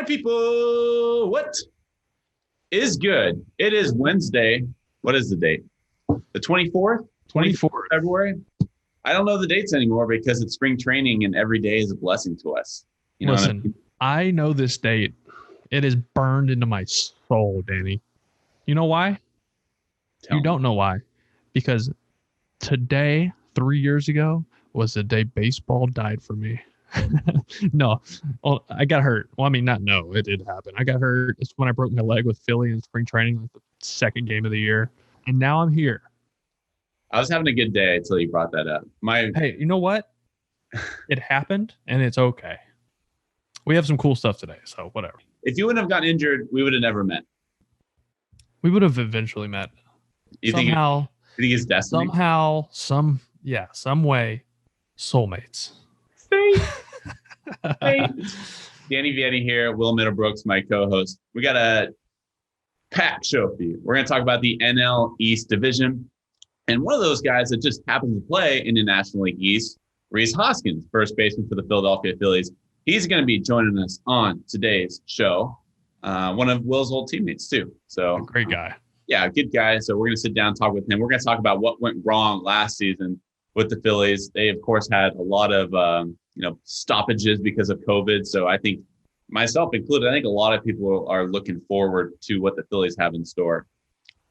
Party people, what is good? It is Wednesday. What is the date? The 24th? 24th. February? I don't know the dates anymore because it's spring training and every day is a blessing to us. You know Listen, I know this date. It is burned into my soul, Danny. You know why? Tell You me. don't know why. Because today, 3 years ago, was the day baseball died for me. No, well, I got hurt. Well, I mean, it did happen. I got hurt. It's when I broke my leg with Philly in spring training, like the second game of the year. And now I'm here. I was having a good day until you brought that up. Hey, you know what? It happened and it's okay. We have some cool stuff today, so whatever. If you wouldn't have gotten injured, we would have never met. We would have eventually met. You somehow, think it's destiny? Some way, soulmates. Hey. Danny Vianney here, Will Middlebrooks, my co-host. We got a packed show for you. We're going to talk about the NL East division. And one of those guys that just happens to play in the National League East, Rhys Hoskins, first baseman for the Philadelphia Phillies. He's going to be joining us on today's show. One of Will's old teammates, too. So great guy. Yeah, good guy. So we're going to sit down and talk with him. We're going to talk about what went wrong last season with the Phillies. They, of course, had a lot of stoppages because of COVID. So I think, myself included, I think a lot of people are looking forward to what the Phillies have in store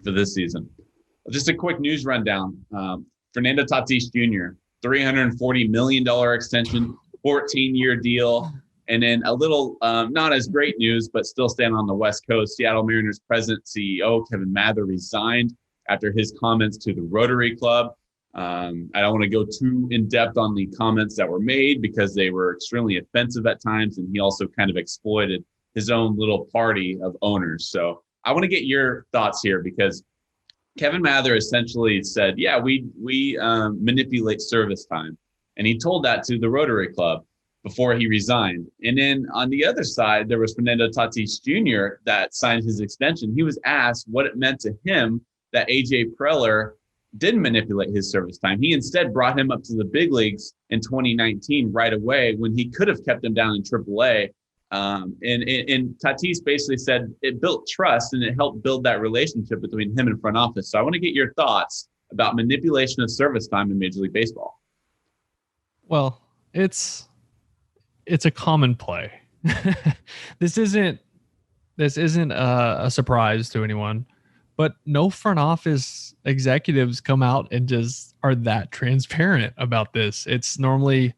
for this season. Just a quick news rundown. Fernando Tatis Jr., $340 million extension, 14-year deal. And then a little, not as great news, but still staying on the West Coast, Seattle Mariners president CEO Kevin Mather resigned after his comments to the Rotary Club. I don't want to go too in depth on the comments that were made because they were extremely offensive at times. And he also kind of exploited his own little party of owners. So I want to get your thoughts here because Kevin Mather essentially said, yeah, we manipulate service time. And he told that to the Rotary Club before he resigned. And then on the other side, there was Fernando Tatis Jr. that signed his extension. He was asked what it meant to him that AJ Preller didn't manipulate his service time. He instead brought him up to the big leagues in 2019 right away when he could have kept him down in AAA. And Tatis basically said it built trust and it helped build that relationship between him and front office. So I want to get your thoughts about manipulation of service time in Major League Baseball. Well, it's a common play. This isn't a surprise to anyone, but no front office executives come out and just are that transparent about this. It's normally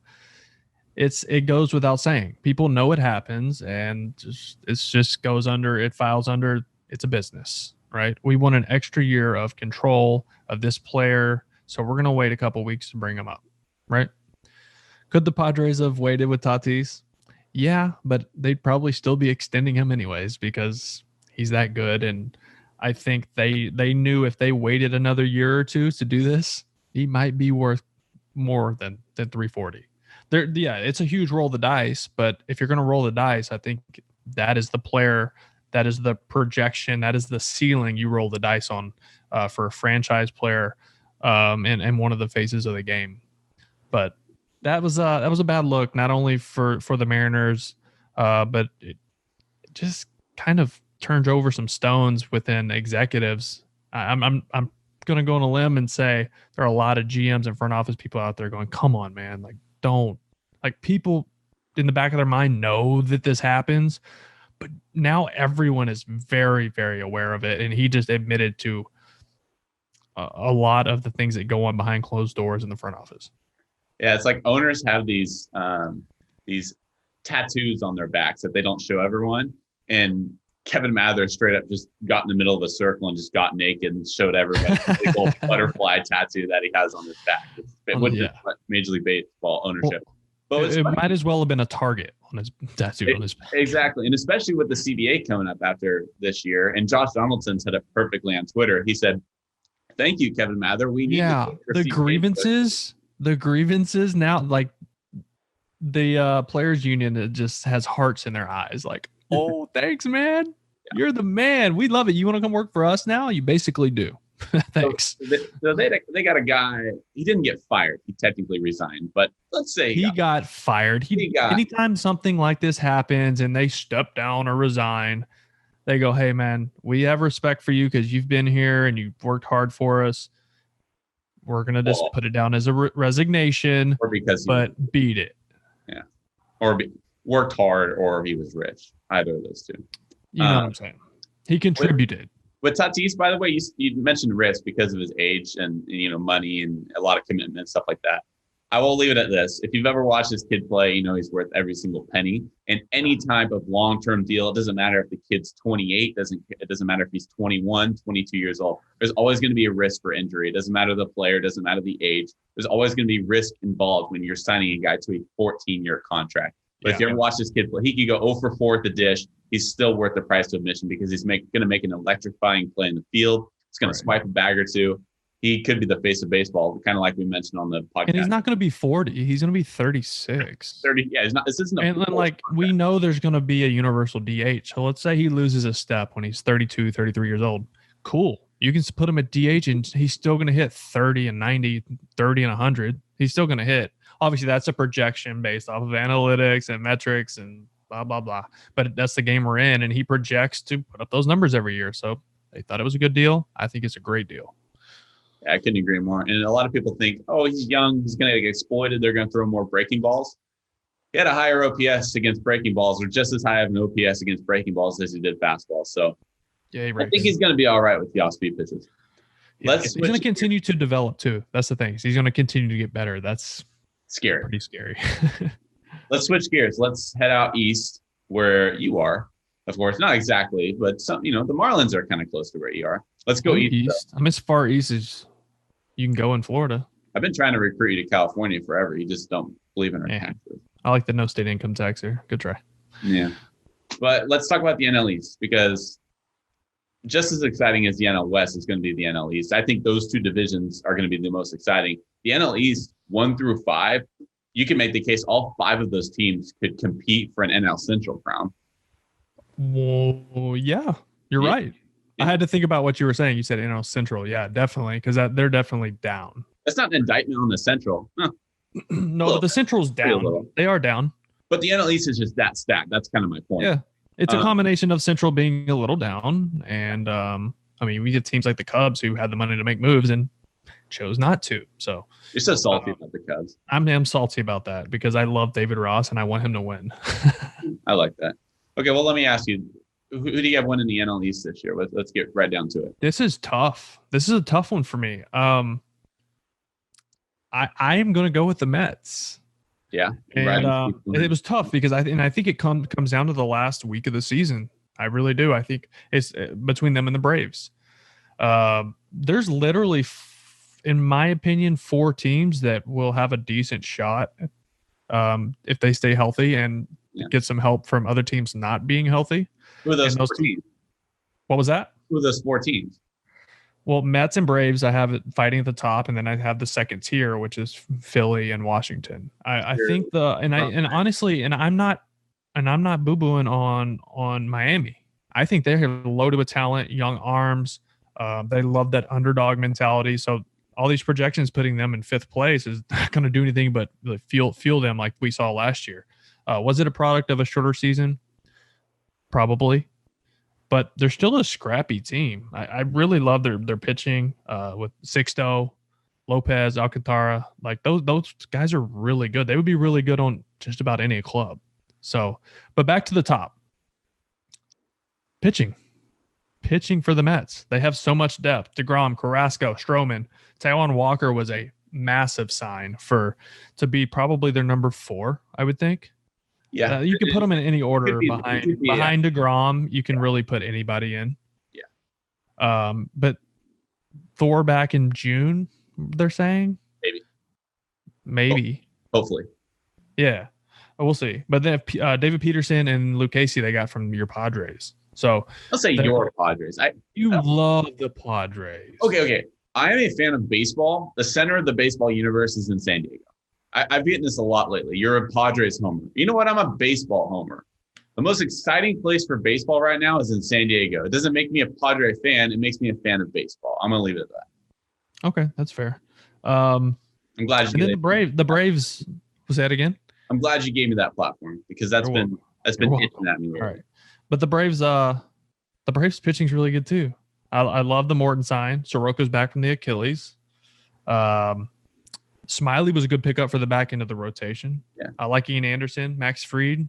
it goes without saying. People know it happens and it files under it's a business, right? We want an extra year of control of this player, so we're going to wait a couple weeks to bring him up, right? Could the Padres have waited with Tatis? Yeah, but they'd probably still be extending him anyways because he's that good. And I think they knew if they waited another year or two to do this, he might be worth more than 340. Yeah, it's a huge roll of the dice, but if you're going to roll the dice, I think that is the player, that is the projection, that is the ceiling you roll the dice on for a franchise player and one of the faces of the game. But that was a bad look, not only for the Mariners, but it just kind of turns over some stones within executives. I'm going to go on a limb and say there are a lot of GMs and front office people out there going, come on, man, like don't. Like people in the back of their mind know that this happens, but now everyone is very, very aware of it. And he just admitted to a lot of the things that go on behind closed doors in the front office. Yeah, it's like owners have these tattoos on their backs that they don't show everyone. And Kevin Mather straight up just got in the middle of a circle and just got naked and showed everybody the big old butterfly tattoo that he has on his back. Major League Baseball ownership. Well, it might as well have been a target on his tattoo on his back. Exactly. And especially with the CBA coming up after this year. And Josh Donaldson said it perfectly on Twitter. He said, thank you, Kevin Mather. We need the grievances now, like the players union, it just has hearts in their eyes. Like, oh, thanks, man. Yeah. You're the man. We love it. You want to come work for us now? You basically do. Thanks. So they got a guy. He didn't get fired. He technically resigned, but let's say he got fired. Anytime something like this happens and they step down or resign, they go, "Hey, man, we have respect for you because you've been here and you've worked hard for us. We're gonna just put it down as a resignation, or because beat it." Yeah, or worked hard, or he was rich. Either of those two. You know what I'm saying? He contributed. With Tatis, by the way, you mentioned risk because of his age and money and a lot of commitment, stuff like that. I will leave it at this. If you've ever watched this kid play, he's worth every single penny. And any type of long-term deal, it doesn't matter if the kid's 28, it doesn't matter if he's 21, 22 years old. There's always going to be a risk for injury. It doesn't matter the player, it doesn't matter the age. There's always going to be risk involved when you're signing a guy to a 14-year contract. But if you ever watch this kid play, he could go 0 for 4 at the dish. He's still worth the price of admission because he's going to make an electrifying play in the field. He's going to swipe a bag or two. He could be the face of baseball, kind of like we mentioned on the podcast. And he's not going to be 40. He's going to be 36. 30. Yeah, he's not. This isn't. And we know there's going to be a universal DH. So let's say he loses a step when he's 32, 33 years old. Cool. You can put him at DH and he's still going to hit 30 and 90, 30 and 100. He's still going to hit. Obviously, that's a projection based off of analytics and metrics and blah, blah, blah. But that's the game we're in, and he projects to put up those numbers every year. So they thought it was a good deal. I think it's a great deal. I couldn't agree more. And a lot of people think, oh, he's young. He's going to get exploited. They're going to throw more breaking balls. He had a higher OPS against breaking balls, or just as high of an OPS against breaking balls as he did fastballs. So yeah, I think he's going to be all right with the off-speed pitches. Yeah, he's going to continue to develop, too. That's the thing. He's going to continue to get better. That's scary. Pretty scary. Let's switch gears. Let's head out east where you are. Of course, not exactly, but the Marlins are kind of close to where you are. Let's go east. I'm as far east as you can go in Florida. I've been trying to recruit you to California forever. You just don't believe in our taxes. I like the no state income tax here. Good try. Yeah. But let's talk about the NL East, because just as exciting as the NL West is going to be the NL East, I think those two divisions are going to be the most exciting. The NL East, 1 through 5, you can make the case all 5 of those teams could compete for an NL Central crown. Well, yeah, you're right. I had to think about what you were saying. You said NL Central. Yeah, definitely, because they're definitely down. That's not an indictment on the Central. Huh. No, the Central's down. They are down. But the NL East is just that stacked. That's kind of my point. Yeah, it's a combination of Central being a little down, and we get teams like the Cubs who had the money to make moves and chose not to. So you're so salty about the Cubs. I'm salty about that because I love David Ross and I want him to win. I like that. Okay, well, let me ask you, who do you have winning the NL East this year? Let's get right down to it. This is tough. This is a tough one for me. I am going to go with the Mets. Yeah, and it was tough because I think it comes down to the last week of the season. I really do. I think it's between them and the Braves. There's literally, in my opinion, 4 teams that will have a decent shot if they stay healthy and get some help from other teams not being healthy. Who are those 4 teams? What was that? Who are those 4 teams? Well, Mets and Braves, I have it fighting at the top, and then I have the second tier, which is Philly and Washington. I think honestly, I'm not boo-booing on Miami. I think they're loaded with talent, young arms. They love that underdog mentality. So all these projections putting them in 5th place is not going to do anything but fuel them like we saw last year. Was it a product of a shorter season? Probably. But they're still a scrappy team. I really love their pitching with Sixto, Lopez, Alcantara. Like those guys are really good. They would be really good on just about any club. So, but back to the top. Pitching for the Mets. They have so much depth. DeGrom, Carrasco, Stroman. Taijuan Walker was a massive sign to be probably their number 4, I would think. Yeah, you can put them in any order behind DeGrom. You can really put anybody in. Yeah. But Thor back in June, they're saying maybe. Hopefully. Yeah, we'll see. But then David Peterson and Luke Casey, they got from your Padres. So I'll say your Padres. You love the Padres. Okay. I am a fan of baseball. The center of the baseball universe is in San Diego. I've eaten this a lot lately. You're a Padres homer. You know what? I'm a baseball homer. The most exciting place for baseball right now is in San Diego. It doesn't make me a Padre fan. It makes me a fan of baseball. I'm going to leave it at that. Okay, that's fair. I'm glad you. And then the Braves. Was that again? I'm glad you gave me that platform because that's been itching at me lately. All right, but the Braves pitching's really good too. I love the Morton sign. Soroka's back from the Achilles. Smiley was a good pickup for the back end of the rotation. Yeah, I like Ian Anderson, Max Fried.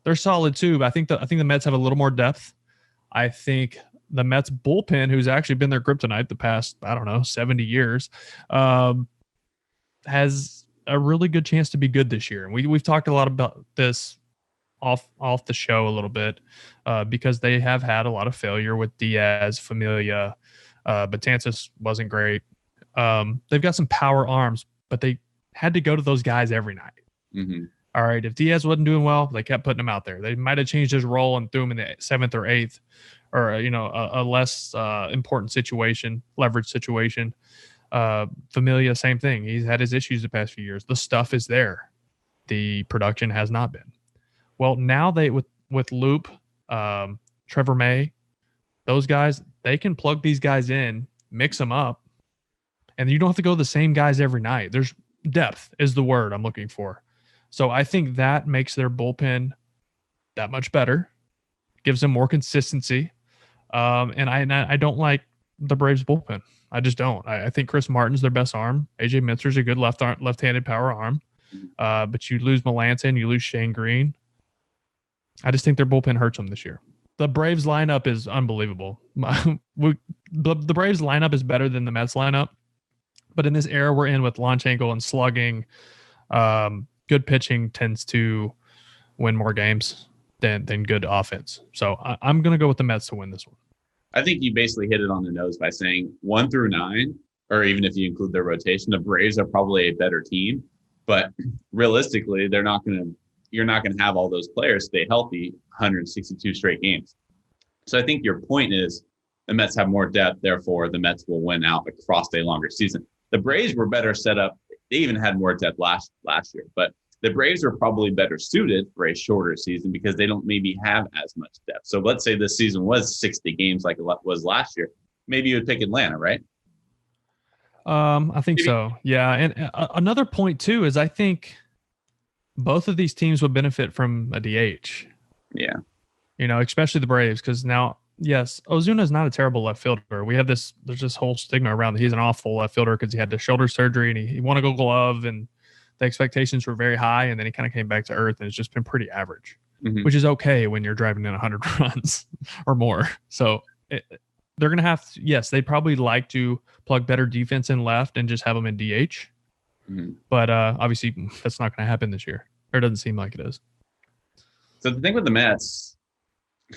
They're solid too. But I think the Mets have a little more depth. I think the Mets bullpen, who's actually been their kryptonite the past 70 years, has a really good chance to be good this year. And we've talked a lot about this off the show a little bit because they have had a lot of failure with Diaz, Familia, Betances wasn't great. They've got some power arms, but they had to go to those guys every night. Mm-hmm. All right, if Diaz wasn't doing well, they kept putting him out there. They might have changed his role and threw him in the 7th or 8th, or a less important situation, leverage situation. Familia, same thing. He's had his issues the past few years. The stuff is there. The production has not been. Well, now they with Loop, Trevor May, those guys, they can plug these guys in, mix them up, and you don't have to go the same guys every night. There's depth is the word I'm looking for. So I think that makes their bullpen that much better, gives them more consistency. And I don't like the Braves bullpen. I just don't. I think Chris Martin's their best arm. AJ Mintzer's a good left-handed power arm. But you lose Melanson, you lose Shane Green. I just think their bullpen hurts them this year. The Braves lineup is unbelievable. The Braves lineup is better than the Mets lineup. But in this era we're in with launch angle and slugging, good pitching tends to win more games than good offense. So I'm going to go with the Mets to win this one. I think you basically hit it on the nose by saying 1 through 9, or even if you include their rotation, the Braves are probably a better team. But realistically, you're not going to have all those players stay healthy 162 straight games. So I think your point is the Mets have more depth, therefore the Mets will win out across a longer season. The Braves were better set up. They even had more depth last year, but the Braves are probably better suited for a shorter season because they don't maybe have as much depth. So let's say this season was 60 games like it was last year. Maybe you would pick Atlanta, right? I think so. Yeah. And another point too is I think both of these teams would benefit from a DH. Yeah. Especially the Braves, because now, yes, Ozuna is not a terrible left fielder. There's this whole stigma around that he's an awful left fielder because he had the shoulder surgery and he won a Gold Glove and the expectations were very high, and then he kind of came back to earth and it's just been pretty average, which is okay when you're driving in 100 runs or more. So they're going to have to, yes, they'd probably like to plug better defense in left and just have them in DH. But obviously that's not going to happen this year, or it doesn't seem like it is. So the thing with the Mets,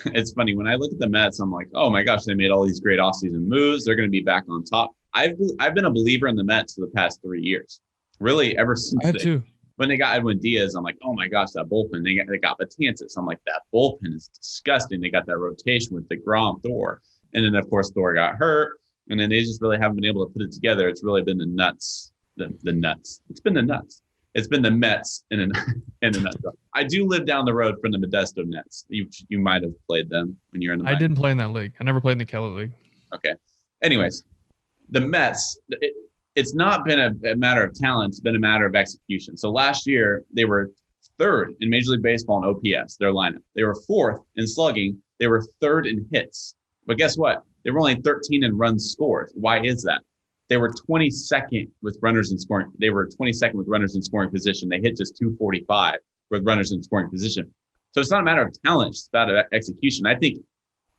it's funny. When I look at the Mets, I'm like, oh my gosh, they made all these great offseason moves. They're going to be back on top. I've been a believer in the Mets for the past 3 years. Really, ever since when they got Edwin Diaz, I'm like, oh my gosh, that bullpen. They got Betances. I'm like, that bullpen is disgusting. They got that rotation with DeGrom, Thor. And then, of course, Thor got hurt. And then they just really haven't been able to put it together. It's really been the nuts. The nuts. It's been the nuts. It's been the Mets in a nutshell. I do live down the road from the Modesto Nets. You might have played them when you're in the I didn't play in that league. I never played in the Keller League. Okay. Anyways, the Mets, it's not been a matter of talent. It's been a matter of execution. So last year, they were 3rd in Major League Baseball in OPS, their lineup. They were 4th in slugging. They were 3rd in hits. But guess what? They were only 13 in runs scored. Why is that? They were 22nd with runners in scoring. They were 22nd with runners in scoring position. They hit just 245 with runners in scoring position. So it's not a matter of talent, it's about execution. I think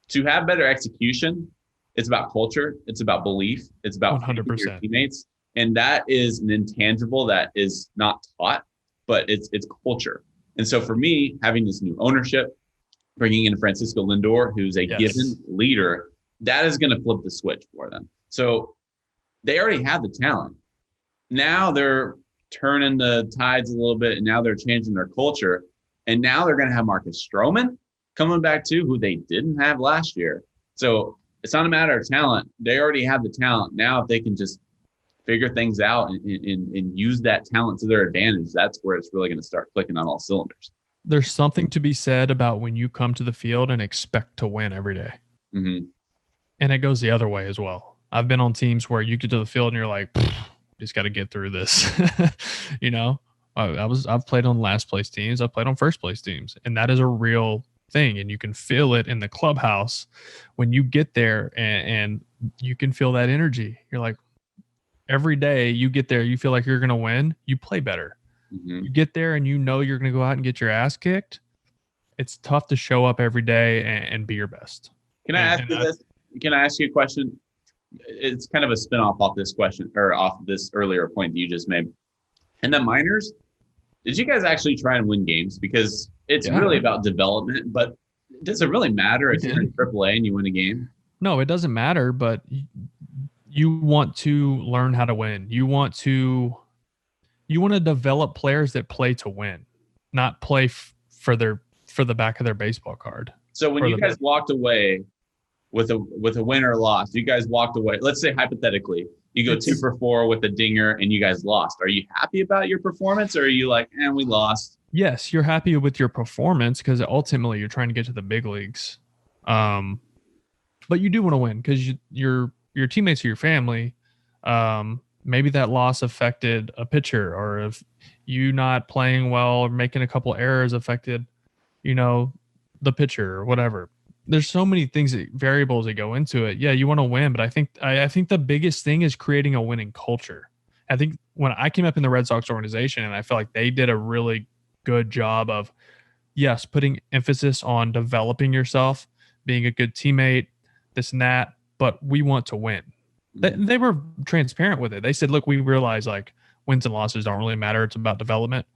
to have better execution, it's about culture. It's about belief. It's about 100% your teammates. And that is an intangible that is not taught, but it's culture. And so for me, having this new ownership, bringing in Francisco Lindor, who's a given leader, that is going to flip the switch for them. So they already have the talent. Now they're turning the tides a little bit, and now they're changing their culture. And now they're going to have Marcus Stroman coming back too, who they didn't have last year. So it's not a matter of talent. They already have the talent. Now, if they can just figure things out and use that talent to their advantage, that's where it's really going to start clicking on all cylinders. there's something to be said about when you come to the field and expect to win every day. Mm-hmm. And it goes the other way as well. I've been on teams where you get to the field and you're like, just got to get through this. You know, I've played on last place teams. I've played on first place teams, and that is a real thing. And you can feel it in the clubhouse when you get there, and you can feel that energy. You're like, every day you get there, you feel like you're going to win. You play better. Mm-hmm. You get there and you know you're going to go out and get your ass kicked. It's tough to show up every day and be your best. Can I ask you this? Can I ask you a question? It's kind of a spinoff off this question or off this earlier point that you just made. In the minors, did you guys actually try and win games? Because it's really about development, but does it really matter if you're in AAA and you win a game? No, it doesn't matter, but you want to learn how to win. You want to develop players that play to win, not play for the back of their baseball card. So when you guys walked away with a win or loss, you guys walked away. Let's say hypothetically, you go 2 for 4 with a dinger and you guys lost. Are you happy about your performance, or are you like, we lost? Yes, you're happy with your performance because ultimately you're trying to get to the big leagues. But you do want to win because your teammates are your family. Maybe that loss affected a pitcher, or if you not playing well or making a couple errors affected, the pitcher or whatever. There's so many variables that go into it. Yeah, you want to win, but I think the biggest thing is creating a winning culture. I think when I came up in the Red Sox organization, and I feel like they did a really good job of, yes, putting emphasis on developing yourself, being a good teammate, this and that, but we want to win. They were transparent with it. They said, look, we realize like wins and losses don't really matter. It's about development.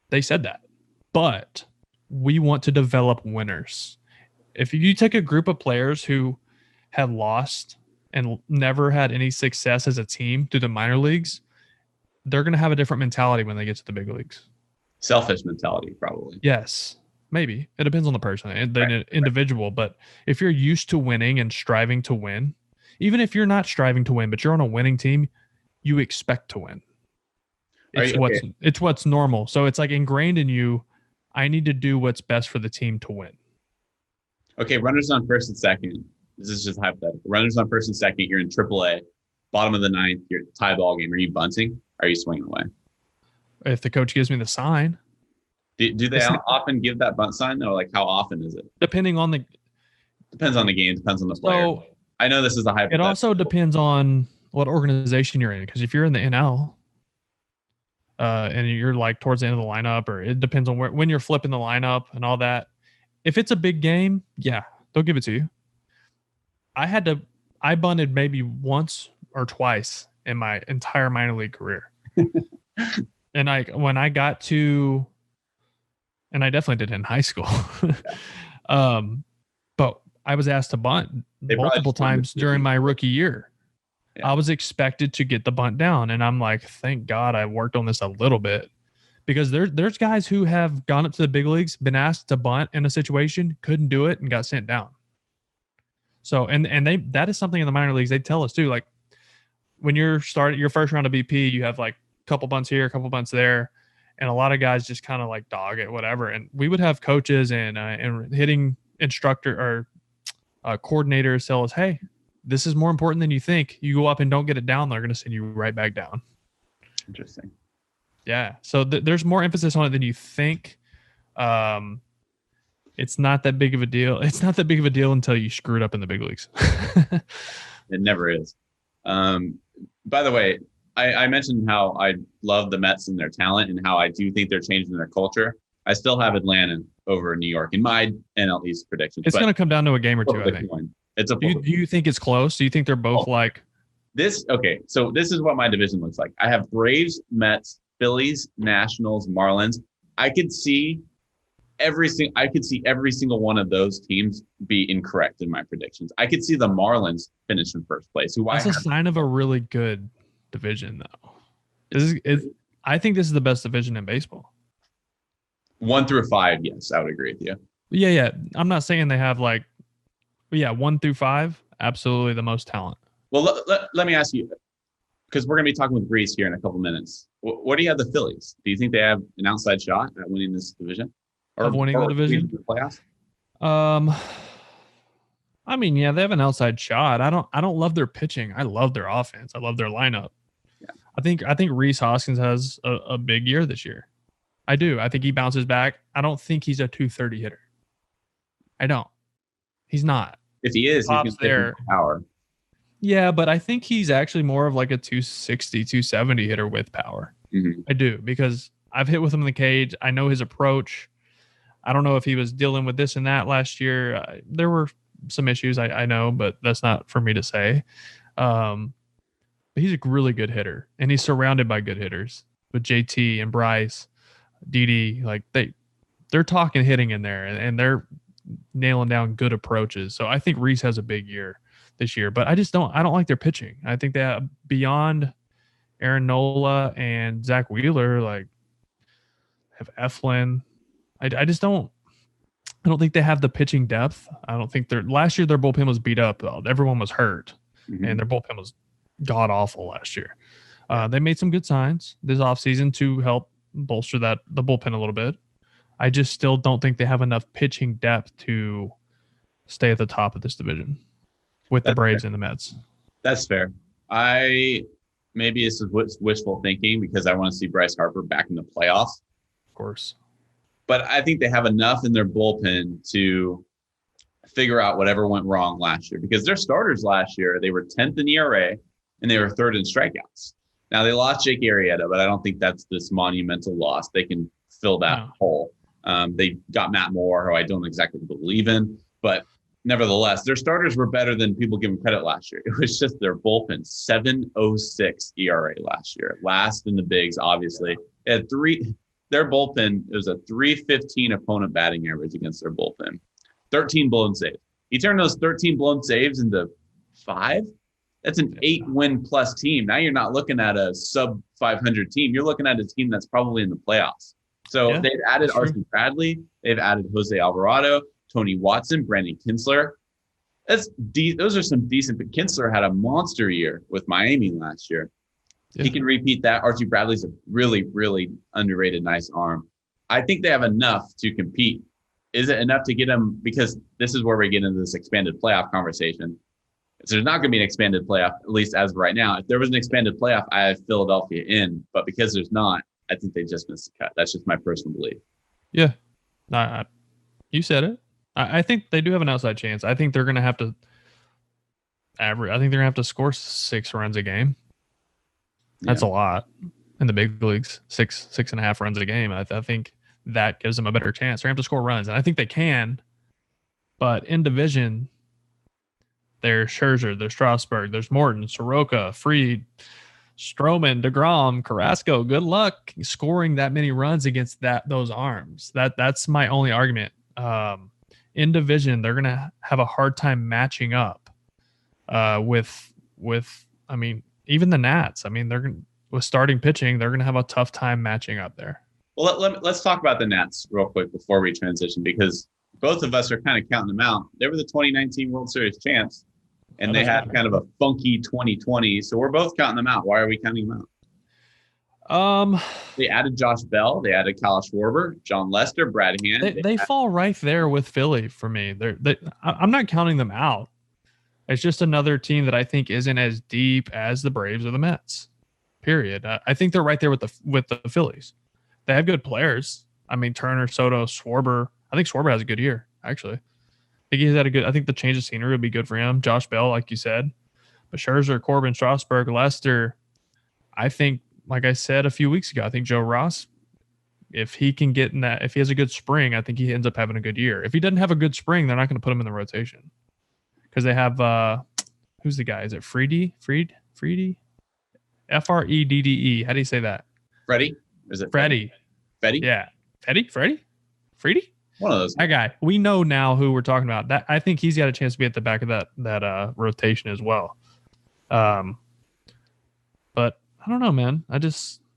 They said that, but we want to develop winners. If you take a group of players who have lost and never had any success as a team through the minor leagues, they're going to have a different mentality when they get to the big leagues. Selfish mentality, probably. Yes, maybe. It depends on the person and the individual. But if you're used to winning and striving to win, even if you're not striving to win, but you're on a winning team, you expect to win. It's what's normal. So it's like ingrained in you. I need to do what's best for the team to win. Okay, runners on first and second. This is just hypothetical. Runners on first and second. You're in AAA, bottom of the ninth. You're tie ball game. Are you bunting? Or are you swinging away? If the coach gives me the sign. Do they often give that bunt sign, or like how often is it? Depends on the game. Depends on the player. So, I know this is a hypothetical. It also depends on what organization you're in, because if you're in the NL, and you're like towards the end of the lineup, or it depends on when you're flipping the lineup and all that. If it's a big game, yeah, they'll give it to you. I bunted maybe once or twice in my entire minor league career. And when I got to, and I definitely did in high school, but I was asked to bunt multiple times during my rookie year. Yeah. I was expected to get the bunt down, and I'm like, thank God I worked on this a little bit, because there's guys who have gone up to the big leagues, been asked to bunt in a situation, couldn't do it, and got sent down. So, and that is something in the minor leagues they tell us too. Like when you're starting your first round of BP, you have like a couple bunts here, a couple bunts there, and a lot of guys just kind of like dog it, whatever. And we would have coaches and hitting instructor or coordinators tell us, hey, this is more important than you think. You go up and don't get it down, they're going to send you right back down. Interesting. Yeah. So there's more emphasis on it than you think. It's not that big of a deal. It's not that big of a deal until you screw it up in the big leagues. It never is. By the way, I mentioned how I love the Mets and their talent, and how I do think they're changing their culture. I still have Atlanta over New York in my NL East predictions. It's going to come down to a game or two, I think. Do you think it's close? Do you think they're both like this? Okay, so this is what my division looks like. I have Braves, Mets, Phillies, Nationals, Marlins. I could see every single one of those teams be incorrect in my predictions. I could see the Marlins finish in first place. That's a sign of a really good division, though. I think this is the best division in baseball. 1 through 5, yes, I would agree with you. Yeah. I'm not saying they have 1 through 5, absolutely the most talent. Well, let me ask you, because we're going to be talking with Rhys here in a couple minutes. What do you have the Phillies? Do you think they have an outside shot at winning this division? of winning the division. The playoffs? Um, I mean, yeah, they have an outside shot. I don't love their pitching. I love their offense. I love their lineup. Yeah. I think Rhys Hoskins has a big year this year. I do. I think he bounces back. I don't think he's a 230 hitter. I don't. He's not. If he is, he's going to take more power. Yeah, but I think he's actually more of like a 260, 270 hitter with power. Mm-hmm. I do, because I've hit with him in the cage. I know his approach. I don't know if he was dealing with this and that last year. There were some issues, I know, but that's not for me to say. But he's a really good hitter, and he's surrounded by good hitters with JT and Bryce, Didi. Like they're talking hitting in there, and they're nailing down good approaches. So I think Rhys has a big year this year, but I don't like their pitching. I think that beyond Aaron Nola and Zach Wheeler, like have Eflin. I don't think they have the pitching depth. I don't think last year their bullpen was beat up. Everyone was hurt, and their bullpen was god awful last year. They made some good signs this offseason to help bolster the bullpen a little bit. I just still don't think they have enough pitching depth to stay at the top of this division with the Braves and the Mets. That's fair. Maybe this is wishful thinking because I want to see Bryce Harper back in the playoffs. Of course. But I think they have enough in their bullpen to figure out whatever went wrong last year, because their starters last year, they were 10th in ERA and they were 3rd in strikeouts. Now they lost Jake Arrieta, but I don't think that's this monumental loss. They can fill that hole. They got Matt Moore, who I don't exactly believe in, but nevertheless, their starters were better than people give them credit last year. It was just their bullpen, 7.06 ERA last year, last in the bigs, obviously. It had their bullpen, it was a 315 opponent batting average against their bullpen. 13 blown saves. He turned those 13 blown saves into 5. That's an 8-win plus team. Now you're not looking at a sub 500 team. You're looking at a team that's probably in the playoffs. So they've added Archie Bradley. They've added Jose Alvarado, Tony Watson, Brandon Kinsler. Those are some decent, but Kinsler had a monster year with Miami last year. Yeah. He can repeat that. Archie Bradley's a really, really underrated, nice arm. I think they have enough to compete. Is it enough to get them? Because this is where we get into this expanded playoff conversation. So there's not going to be an expanded playoff, at least as of right now. If there was an expanded playoff, I have Philadelphia in. But because there's not, I think they just missed the cut. That's just my personal belief. Yeah. You said it. I think they do have an outside chance. I think they're going to have to score 6 runs a game. That's a lot in the big leagues. 6.5 runs a game. I think that gives them a better chance. They're going to have to score runs, and I think they can. But in division, there's Scherzer, there's Strasburg, there's Morton, Soroka, Fried, Stroman, DeGrom, Carrasco. Good luck scoring that many runs against those arms. That's my only argument. In division, they're going to have a hard time matching up with. I mean, even the Nats. I mean, with starting pitching, they're going to have a tough time matching up there. Well, let's talk about the Nats real quick before we transition, because both of us are kind of counting them out. They were the 2019 World Series champs, and they had kind of a funky 2020. So we're both counting them out. Why are we counting them out? They added Josh Bell. They added Kyle Schwarber, John Lester, Brad Hand. They fall right there with Philly for me. I'm not counting them out. It's just another team that I think isn't as deep as the Braves or the Mets. Period. I think they're right there with the Phillies. They have good players. I mean, Turner, Soto, Schwarber. I think Schwarber has a good year, actually. I think the change of scenery would be good for him. Josh Bell, like you said. But Scherzer, Corbin, Strasburg, Lester, I think, like I said a few weeks ago, I think Joe Ross, if he can get in that, if he has a good spring, I think he ends up having a good year. If he doesn't have a good spring, they're not going to put him in the rotation. Because they have, who's the guy? Is it Freddie? Freddie? Freddie? How do you say that? Freddie? Is it Freddie? Freddie? Yeah. Freddie? One of those. That guy. We know now who we're talking about. That I think he's got a chance to be at the back of that rotation as well. But I don't know, man.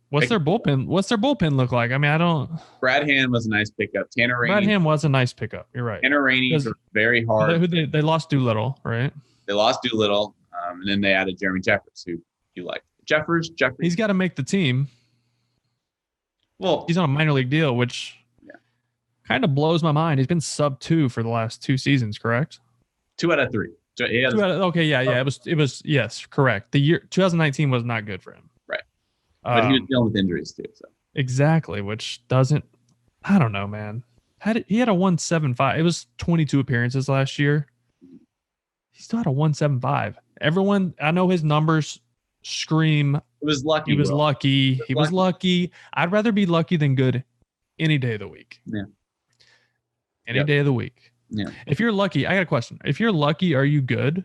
What's their bullpen look like? I mean, I don't. Brad Hand was a nice pickup. Tanner Rainey. Brad Hand was a nice pickup. You're right. Tanner Rainey is very hard. They lost Doolittle, right? They lost Doolittle, and then they added Jeremy Jeffers, who you like. Jeffers. He's got to make the team. Well, he's on a minor league deal, which kind of blows my mind. He's been sub 2 for the last 2 seasons, correct? 2 out of 3. So Okay, yeah. It was yes, correct. The year 2019 was not good for him. Right. But he was dealing with injuries too. So exactly, which doesn't. I don't know, man. He had a 175. It was 22 appearances last year. He still had a 175. Everyone, I know his numbers scream. It was lucky. He was lucky. He was lucky. I'd rather be lucky than good any day of the week. Yeah. Any day of the week. Yeah. If you're lucky, I got a question. If you're lucky, are you good?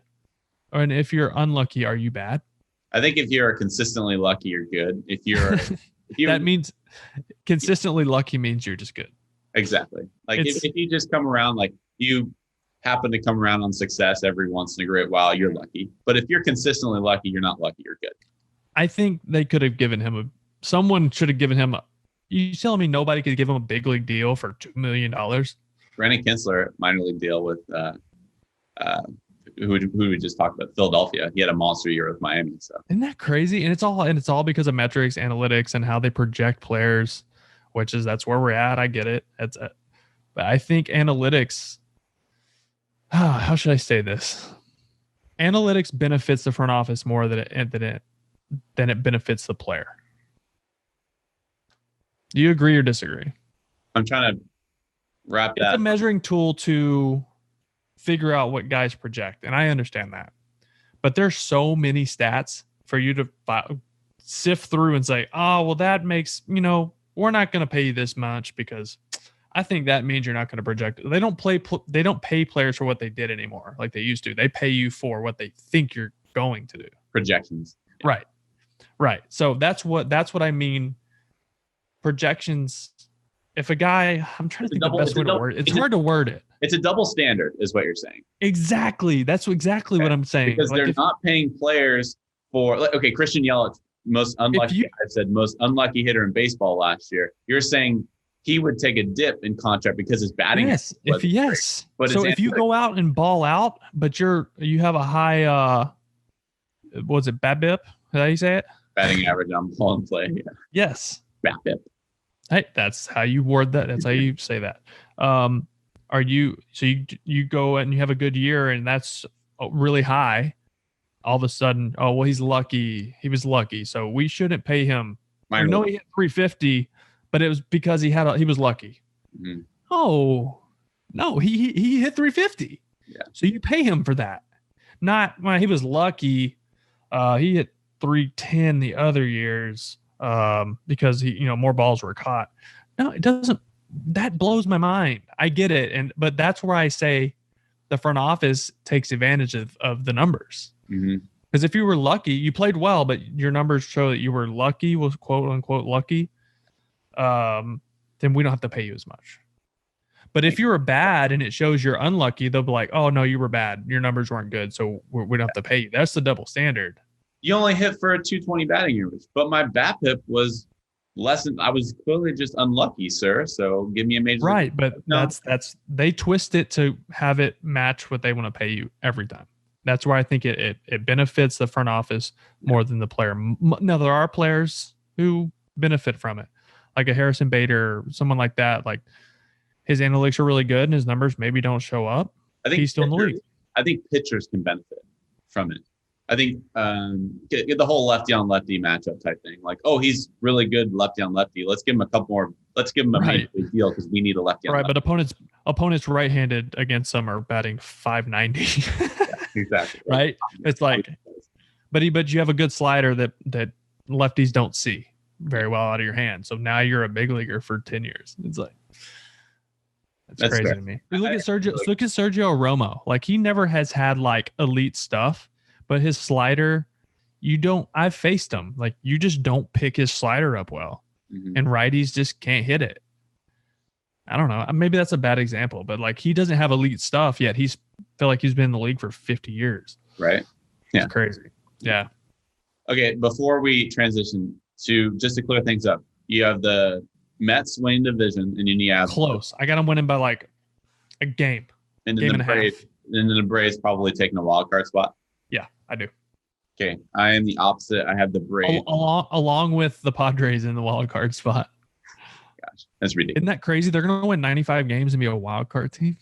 And if you're unlucky, are you bad? I think if you're consistently lucky, you're good. If you're that means consistently lucky means you're just good. Exactly. Like if you just come around, like you happen to come around on success every once in a great while, you're lucky. But if you're consistently lucky, you're not lucky, you're good. I think they could have given him someone should have given him you telling me nobody could give him a big league deal for $2 million? Brandon Kinsler, minor league deal with who we just talked about, Philadelphia. He had a monster year with Miami. So isn't that crazy? And it's all because of metrics, analytics, and how they project players, that's where we're at. I get it. But I think analytics. How should I say this? Analytics benefits the front office more than it benefits the player. Do you agree or disagree? I'm trying to wrap that. It's a measuring tool to figure out what guys project, and I understand that. But there's so many stats for you to sift through and say, oh, well, that makes, we're not going to pay you this much because I think that means you're not going to project. They don't pay players for what they did anymore like they used to. They pay you for what they think you're going to do. Projections. Yeah. Right. So that's what I mean. Projections. If a guy, I'm trying to think the best way to word it. It's hard to word it. It's a double standard is what you're saying. Exactly. That's exactly what I'm saying. Because they're not paying players for, Christian Yelich, most unlucky hitter in baseball last year. You're saying he would take a dip in contract because his batting. Yes. But so if you go out and ball out, but you have a high, was it BABIP? Is that how you say it? Batting average on ball and play. Yeah. Yes. BABIP. Hey, that's how you word that. That's how you say that. You go and you have a good year and that's really high. All of a sudden, oh, well, he's lucky. He was lucky. So we shouldn't pay him. I know he hit 350, but it was because he was lucky. Mm-hmm. Oh, no, he hit 350. Yeah. So you pay him for that. Not, well, he was lucky. He hit 310 the other years because more balls were caught. No, it doesn't. That blows my mind. I get it. But that's where I say the front office takes advantage of the numbers. Because if you were lucky, you played well, but your numbers show that you were lucky, was quote unquote lucky, then we don't have to pay you as much. But if you were bad and it shows you're unlucky, they'll be like, oh, no, you were bad. Your numbers weren't good, so we don't have to pay you. That's the double standard. You only hit for a 220 batting average, but my BABIP was less than, I was clearly just unlucky, sir. So give me a major. Right, but that's they twist it to have it match what they want to pay you every time. That's why I think it benefits the front office more than the player. Now, there are players who benefit from it, like a Harrison Bader, someone like that. Like his analytics are really good and his numbers maybe don't show up. I think he's still in the league. I think pitchers can benefit from it. I think get the whole lefty on lefty matchup type thing. Like, oh, he's really good lefty on lefty. Let's give him a couple more. Let's give him a major league deal because we need a lefty on lefty. Right, but opponents right-handed against them are batting .590. Exactly. Right? It's like, but you have a good slider that lefties don't see very well out of your hand. So now you're a big leaguer for 10 years. It's like, that's crazy to me. Look at Sergio Romo. Like he never has had like elite stuff, but his slider, I've faced him. Like you just don't pick his slider up well, and righties just can't hit it. I don't know. Maybe that's a bad example, but like he doesn't have elite stuff yet. Feel like he's been in the league for 50 years. Right. Yeah. It's crazy. Yeah. Okay. Before we transition just to clear things up, you have the Mets winning division and you have close. I got them winning by like a game. And then the Braves probably taking a wild card spot. Yeah, I do. Okay. I am the opposite. I have the Braves. Along with the Padres in the wild card spot. gosh, that's ridiculous. Isn't that crazy? They're going to win 95 games and be a wild card team.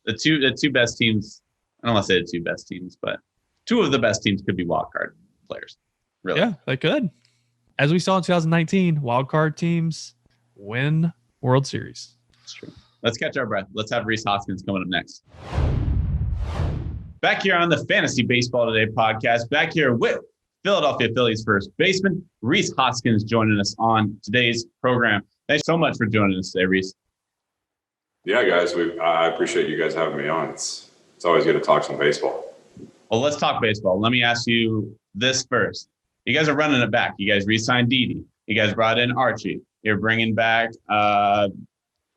The two best teams. I don't want to say the two best teams, but two of the best teams could be wild card players. Really? Yeah, they could. As we saw in 2019, wild card teams win World Series. That's true. Let's catch our breath. Let's have Rhys Hoskins coming up next. Back here on the Fantasy Baseball Today podcast, back here with Philadelphia Phillies first baseman Rhys Hoskins joining us on today's program. Thanks so much for joining us today, Rhys. Yeah, guys, I appreciate you guys having me on. It's always good to talk some baseball. Well, let's talk baseball. Let me ask you this first. You guys are running it back. You guys re-signed Didi. You guys brought in Archie. You're bringing back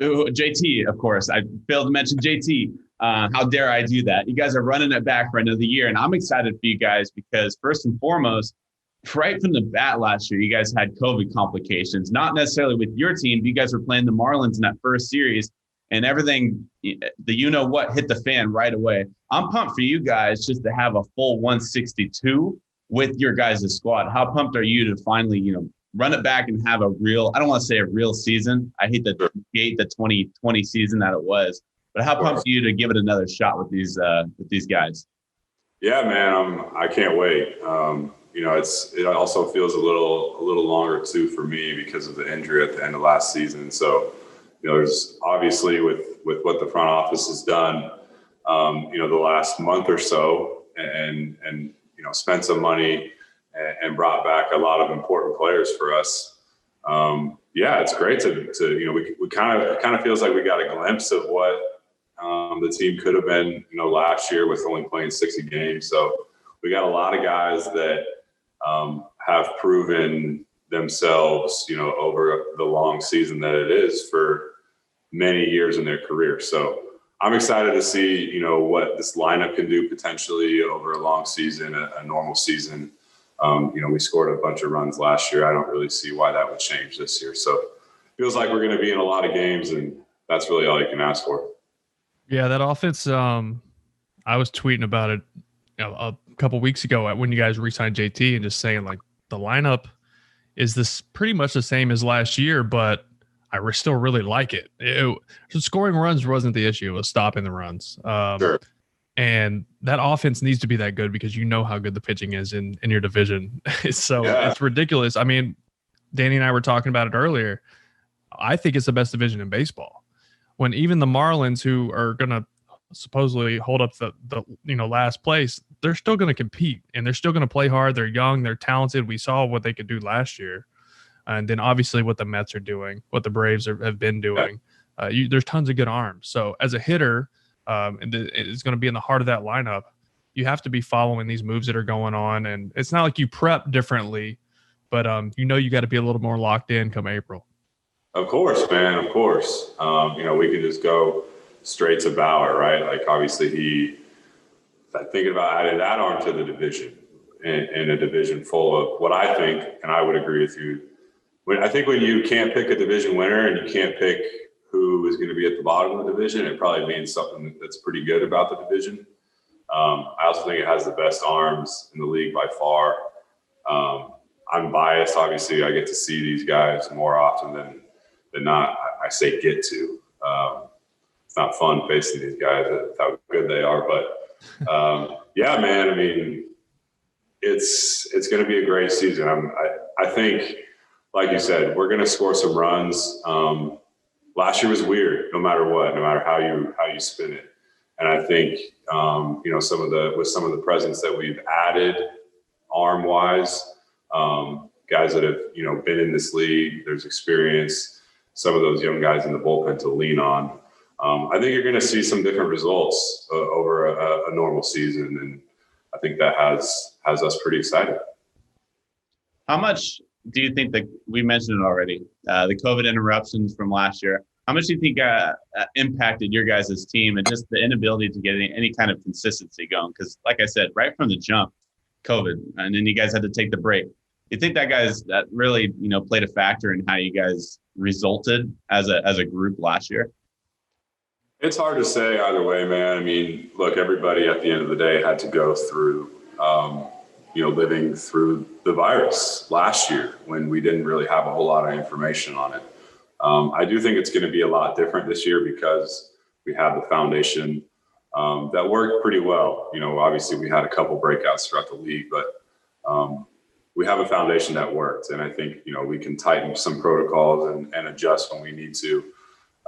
JT, of course. I failed to mention JT. How dare I do that? You guys are running it back for another year, and I'm excited for you guys because first and foremost, right from the bat last year, you guys had COVID complications, not necessarily with your team. You guys were playing the Marlins in that first series, and everything, the hit the fan right away. I'm pumped for you guys just to have a full 162 with your guys' squad. How pumped are you to finally, run it back and have a real, I don't want to say a real season. I hate to negate the 2020 season that it was, but how pumped are you to give it another shot with these guys? Yeah, man, I can't wait. It also feels a little longer too for me because of the injury at the end of last season. So, there's obviously with what the front office has done, the last month or so, and spent some money and brought back a lot of important players for us. It's great to we kind of feels like we got a glimpse of what the team could have been, last year with only playing 60 games. So we got a lot of guys that have proven themselves, over the long season that it is for many years in their career. So I'm excited to see, what this lineup can do potentially over a long season, a normal season. We scored a bunch of runs last year. I don't really see why that would change this year. So it feels like we're going to be in a lot of games, and that's really all you can ask for. Yeah, that offense, I was tweeting about it a couple weeks ago when you guys re-signed JT and just saying, like, the lineup is this pretty much the same as last year, but I still really like it. Scoring runs wasn't the issue. It was stopping the runs. Sure. And that offense needs to be that good because you know how good the pitching is in your division. It's ridiculous. I mean, Danny and I were talking about it earlier. I think it's the best division in baseball. When even the Marlins, who are going to supposedly hold up the last place, they're still going to compete and they're still going to play hard. They're young, they're talented. We saw what they could do last year. And then obviously what the Mets are doing, what the Braves have been doing. There's tons of good arms. So as a hitter, it's going to be in the heart of that lineup. You have to be following these moves that are going on. And it's not like you prep differently, but you got to be a little more locked in come April. Of course, man. Of course. We can just go straight to Bauer, right? Like, obviously thinking about adding that arm to the division in a division full of what I think, and I would agree with you, I think when you can't pick a division winner and you can't pick who is going to be at the bottom of the division, it probably means something that's pretty good about the division. I also think it has the best arms in the league by far. I'm biased. Obviously, I get to see these guys more often than not. I say get to. It's not fun facing these guys, how good they are. But, yeah, man, I mean, it's going to be a great season. I think, like you said, we're going to score some runs. Last year was weird, no matter how you spin it. And I think, with some of the presence that we've added arm wise, guys that have, been in this league, there's experience, some of those young guys in the bullpen to lean on. I think you're going to see some different results over a normal season. And I think that has us pretty excited. How much do you think that we mentioned it already? The COVID interruptions from last year. How much do you think impacted your guys' team and just the inability to get any kind of consistency going? Because, like I said, right from the jump, COVID, and then you guys had to take the break. You think that really played a factor in how you guys resulted as a group last year? It's hard to say either way, man. I mean, look, everybody at the end of the day had to go through, living through the virus last year when we didn't really have a whole lot of information on it. I do think it's going to be a lot different this year because we have the foundation that worked pretty well. Obviously we had a couple breakouts throughout the league, but we have a foundation that worked. And I think, we can tighten some protocols and adjust when we need to.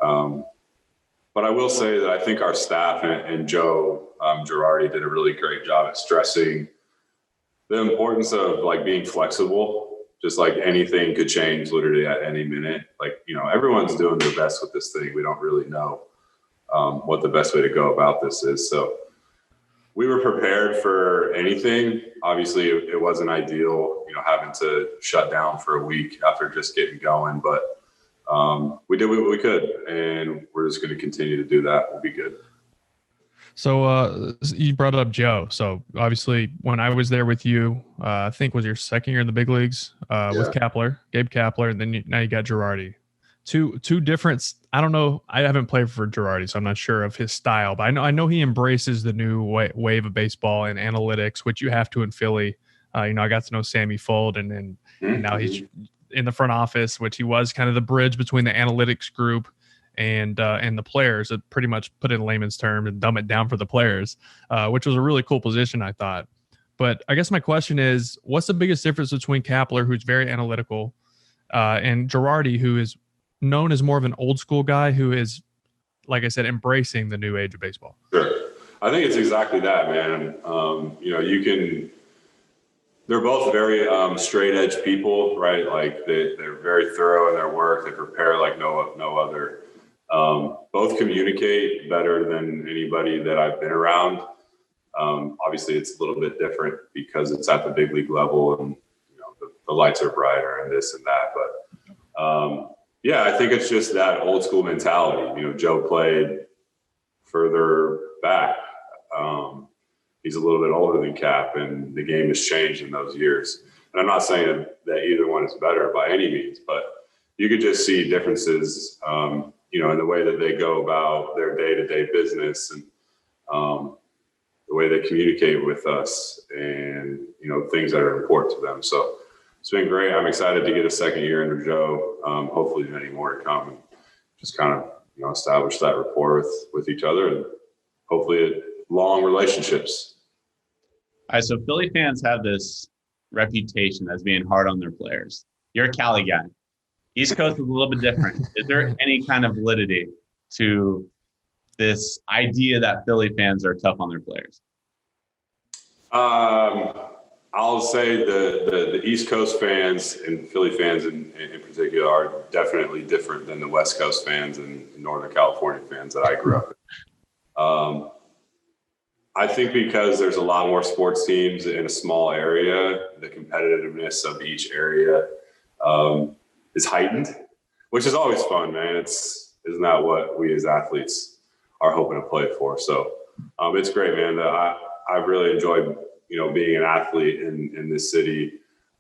But I will say that I think our staff and Joe Girardi did a really great job at stressing the importance of being flexible. Just like anything could change literally at any minute. Everyone's doing their best with this thing. We don't really know what the best way to go about this is. So we were prepared for anything. Obviously, it wasn't ideal, having to shut down for a week after just getting going. But we did what we could, and we're just going to continue to do that. We'll be good. So you brought up Joe. So obviously when I was there with you, I think was your second year in the big leagues with Gabe Kapler, and then now you got Girardi. Two different. I don't know. I haven't played for Girardi, so I'm not sure of his style. But I know he embraces the new wave of baseball and analytics, which you have to in Philly. I got to know Sammy Fold, and now he's in the front office, which he was kind of the bridge between the analytics group and the players. It pretty much put it in layman's terms and dumb it down for the players, which was a really cool position, I thought. But I guess my question is, what's the biggest difference between Kapler, who's very analytical, and Girardi, who is known as more of an old school guy who is, like I said, embracing the new age of baseball? Sure. I think it's exactly that, man. They're both very straight edge people, right? They're very thorough in their work. They prepare like no other. Both communicate better than anybody that I've been around. Obviously it's a little bit different because it's at the big league level and the lights are brighter and this and that. But I think it's just that old school mentality. Joe played further back. He's a little bit older than Cap, and the game has changed in those years. And I'm not saying that either one is better by any means, but you could just see differences in the way that they go about their day-to-day business and the way they communicate with us and, things that are important to them. So it's been great. I'm excited to get a second year under Joe. Hopefully many more to come, and just kind of, establish that rapport with each other and hopefully long relationships. All right. So Philly fans have this reputation as being hard on their players. You're a Cali guy. East Coast is a little bit different. Is there any kind of validity to this idea that Philly fans are tough on their players? I'll say the East Coast fans and Philly fans in particular are definitely different than the West Coast fans and Northern California fans that I grew up in. I think because there's a lot more sports teams in a small area, the competitiveness of each area is heightened, which is always fun, man. Isn't that what we as athletes are hoping to play for? So it's great, man. I've really enjoyed, being an athlete in this city.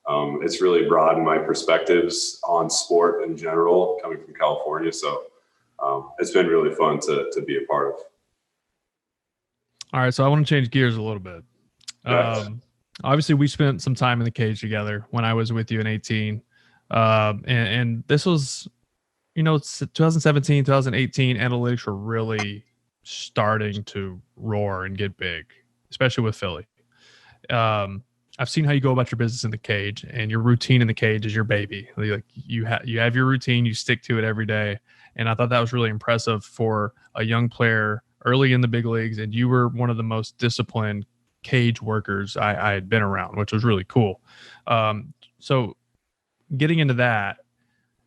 It's really broadened my perspectives on sport in general, coming from California. So it's been really fun to be a part of. All right, so I want to change gears a little bit. Obviously, we spent some time in the cage together when I was with you in 18. And this was, 2017, 2018, analytics were really starting to roar and get big, especially with Philly. I've seen how you go about your business in the cage, and your routine in the cage is your baby. Like you have your routine, you stick to it every day. And I thought that was really impressive for a young player early in the big leagues. And you were one of the most disciplined cage workers I had been around, which was really cool. So getting into that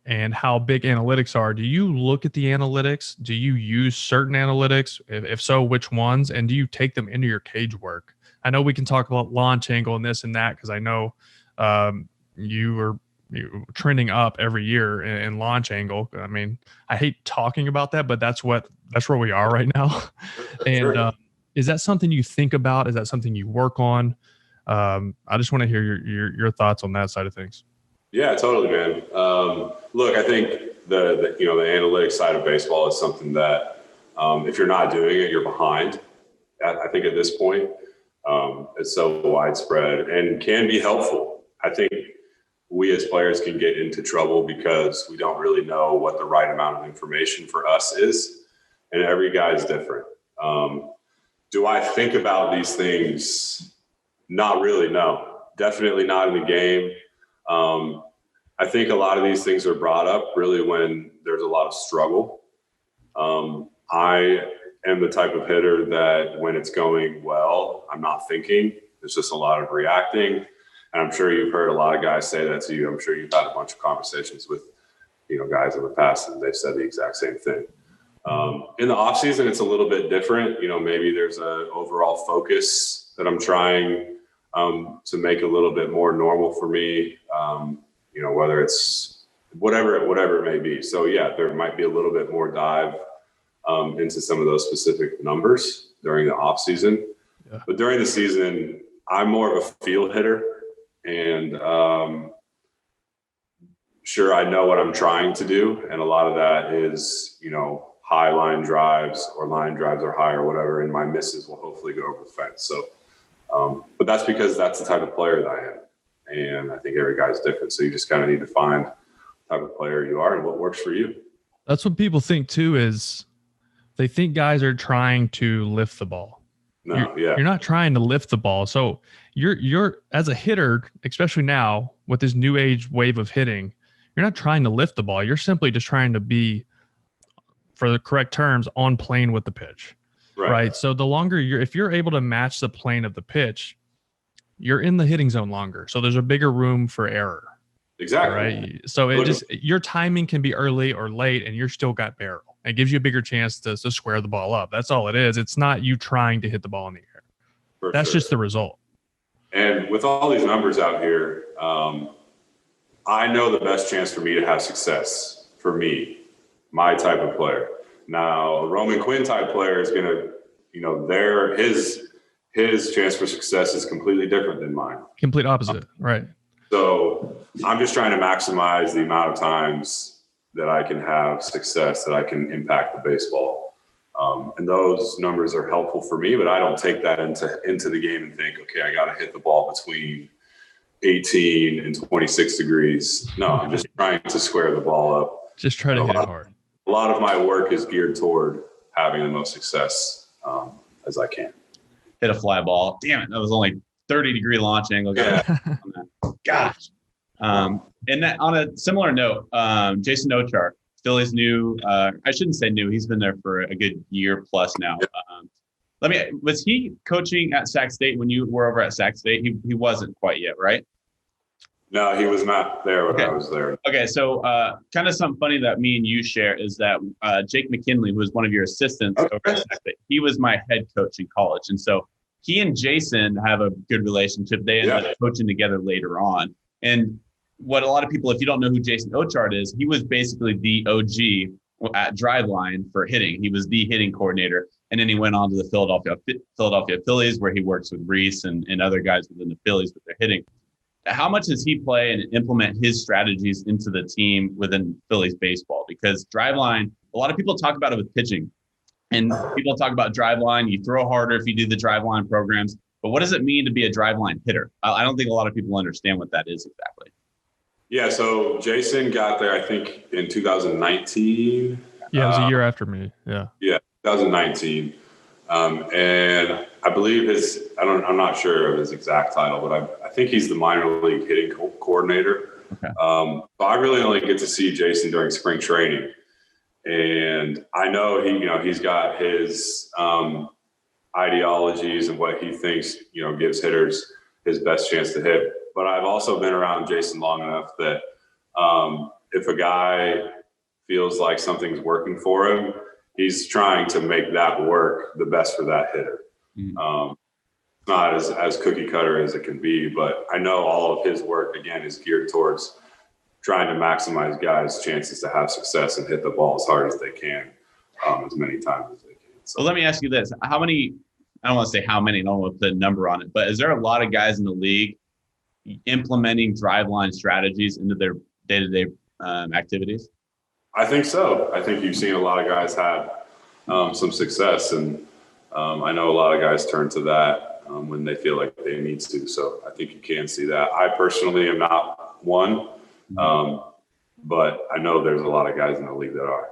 and how big analytics are, do you look at the analytics? Do you use certain analytics? If so, which ones? And do you take them into your cage work? I know we can talk about launch angle and this and that, because I know you were trending up every year in launch angle. I mean, I hate talking about that, but that's where we are right now. And is that something you think about? Is that something you work on? I just want to hear your thoughts on that side of things. Yeah, totally, man. Look, I think the analytics side of baseball is something that if you're not doing it, you're behind. I think at this point, it's so widespread and can be helpful. I think we as players can get into trouble because we don't really know what the right amount of information for us is. And every guy is different. Do I think about these things? Not really, no. Definitely not in the game. I think a lot of these things are brought up really when there's a lot of struggle. I am the type of hitter that when it's going well, I'm not thinking. There's just a lot of reacting. And I'm sure you've heard a lot of guys say that to you. I'm sure you've had a bunch of conversations with, guys in the past, and they've said the exact same thing. In the off season, it's a little bit different. Maybe there's an overall focus that I'm trying to make a little bit more normal for me. Whether it's whatever it may be. So yeah, there might be a little bit more dive into some of those specific numbers during the off season. Yeah. But during the season, I'm more of a field hitter, and sure, I know what I'm trying to do, and a lot of that is high line drives or line drives or high or whatever, and my misses will hopefully go over the fence. So, but that's because that's the type of player that I am. And I think every guy's different. So you just kind of need to find the type of player you are and what works for you. That's what people think too, is they think guys are trying to lift the ball. No, you're not trying to lift the ball. So you're as a hitter, especially now with this new age wave of hitting, you're not trying to lift the ball. You're simply just trying to be, for the correct terms, on plane with the pitch. Right. So the longer if you're able to match the plane of the pitch, you're in the hitting zone longer. So there's a bigger room for error. Exactly. Right. So your timing can be early or late, and you're still got barrel. It gives you a bigger chance to square the ball up. That's all it is. It's not you trying to hit the ball in the air. That's just the result. And with all these numbers out here, I know the best chance for me to have success for me, my type of player. Now, a Roman Quinn type player is going to, his chance for success is completely different than mine. Complete opposite, right. So I'm just trying to maximize the amount of times that I can have success, that I can impact the baseball. And those numbers are helpful for me, but I don't take that into the game and think, okay, I got to hit the ball between 18 and 26 degrees. No, I'm just trying to square the ball up. Just try to hit it hard. A lot of my work is geared toward having the most success as I can. Hit a fly ball. Damn it. That was only 30-degree launch angle. Yeah. Gosh. And that, on a similar note, Jason Ochar, Phillies new, I shouldn't say new. He's been there for a good year plus now. Was he coaching at Sac State when you were over at Sac State? He wasn't quite yet, right? No, he was not there when I was there. Okay, so kind of something funny that me and you share is that Jake McKinley, who was one of your assistants over at Sac State, he was my head coach in college. And so he and Jason have a good relationship. They ended up coaching together later on. And what a lot of people, if you don't know who Jason Ochart is, he was basically the OG at Driveline for hitting. He was the hitting coordinator. And then he went on to the Philadelphia Phillies, where he works with Rhys and other guys within the Phillies with their hitting. How much does he play and implement his strategies into the team within Phillies baseball? Because Driveline, a lot of people talk about it with pitching. And people talk about Driveline. You throw harder if you do the Driveline programs. But what does it mean to be a Driveline hitter? I don't think a lot of people understand what that is exactly. Yeah, so Jason got there, I think, in 2019. Yeah, it was a year after me. Yeah. Yeah, 2019. And I believe I'm not sure of his exact title, but I think he's the minor league hitting coordinator. Okay. So I really only get to see Jason during spring training. And I know he's got his ideologies and what he thinks, gives hitters his best chance to hit. But I've also been around Jason long enough that if a guy feels like something's working for him, he's trying to make that work the best for that hitter. Mm-hmm. It's not as cookie cutter as it can be, but I know all of his work, again, is geared towards trying to maximize guys' chances to have success and hit the ball as hard as they can, as many times as they can. So well, let me ask you this. How many, I don't want to say how many, I don't want to put a number on it, but is there a lot of guys in the league implementing Driveline strategies into their day-to-day activities? I think so. I think you've seen a lot of guys have some success, and I know a lot of guys turn to that when they feel like they need to. So I think you can see that. I personally am not one. But I know there's a lot of guys in the league that are.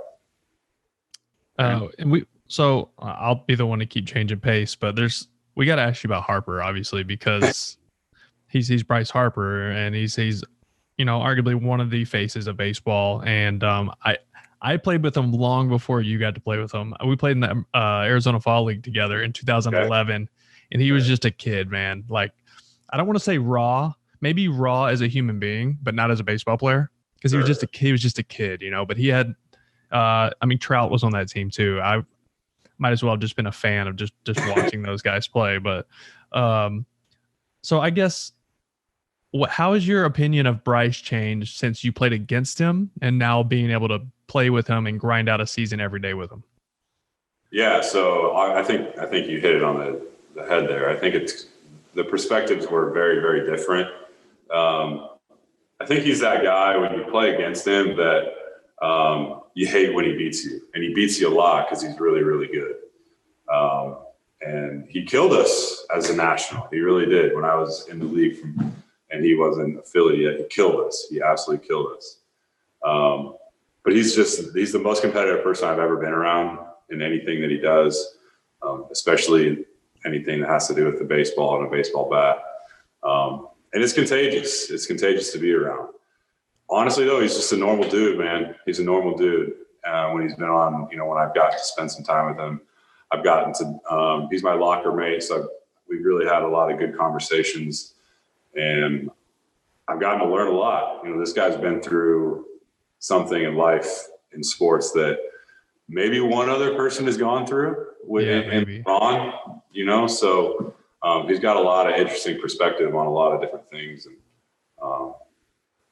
So I'll be the one to keep changing pace, but we got to ask you about Harper, obviously, because he's Bryce Harper, and he's arguably one of the faces of baseball. And I played with him long before you got to play with him. We played in the Arizona Fall League together in 2011, and he was just a kid, man. Like, I don't want to say maybe raw as a human being, but not as a baseball player, because he was just a kid, But he had, Trout was on that team too. I might as well have just been a fan of just watching those guys play. But so I guess, how has your opinion of Bryce changed since you played against him and now being able to play with him and grind out a season every day with him? Yeah, so I think you hit it on the head there. I think the perspectives were very, very different. I think he's that guy when you play against him that you hate when he beats you, and he beats you a lot because he's really, really good. And he killed us as a national. He really did. When I was in the league and he wasn't a Philly yet, he killed us. He absolutely killed us. But he's the most competitive person I've ever been around in anything that he does, especially anything that has to do with the baseball and a baseball bat. And it's contagious. It's contagious to be around. Honestly, though, he's just a normal dude, man. He's a normal dude. When he's been on, when I've got to spend some time with him, I've gotten to, he's my locker mate. So we've really had a lot of good conversations, and I've gotten to learn a lot. This guy's been through something in life, in sports, that maybe one other person has gone through and on, so he's got a lot of interesting perspective on a lot of different things. And,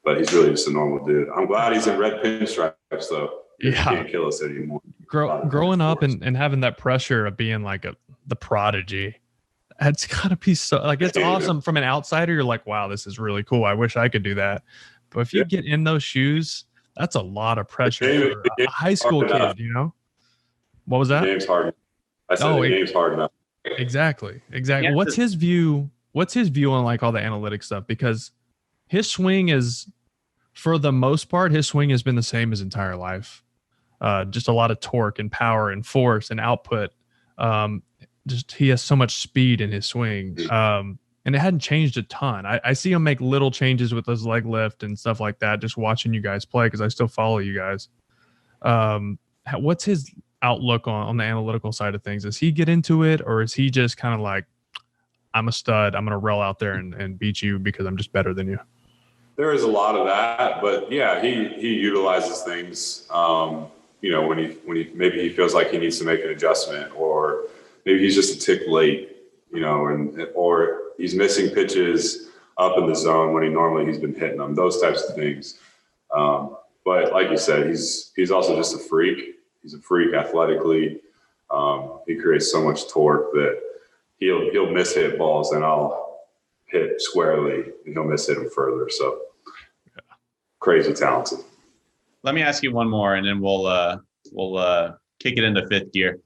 but he's really just a normal dude. I'm glad he's in red pinstripes, though. He can't kill us anymore. Growing up and having that pressure of being like the prodigy, it's got to be so, like, it's awesome from an outsider. You're like, wow, this is really cool. I wish I could do that. But if you get in those shoes, that's a lot of pressure for a high school kid, What was that? The game's hard. I said the game's hard enough. Exactly. Yeah. What's his view on like all the analytic stuff? Because his swing is, for the most part, his swing has been the same his entire life. Just a lot of torque and power and force and output. He has so much speed in his swing. And it hadn't changed a ton. I see him make little changes with his leg lift and stuff like that, just watching you guys play, because I still follow you guys. What's his outlook on the analytical side of things? Does he get into it, or is he just kind of like, I'm a stud, I'm going to roll out there and beat you because I'm just better than you? There is a lot of that, but yeah, he utilizes things, when he maybe he feels like he needs to make an adjustment, or maybe he's just a tick late, or he's missing pitches up in the zone when he's been hitting them, those types of things. But like you said, he's also just a freak. He's a freak athletically. He creates so much torque that he'll miss hit balls, and I'll hit squarely, and he'll miss hit them further. So crazy talented. Let me ask you one more, and then we'll kick it into fifth gear.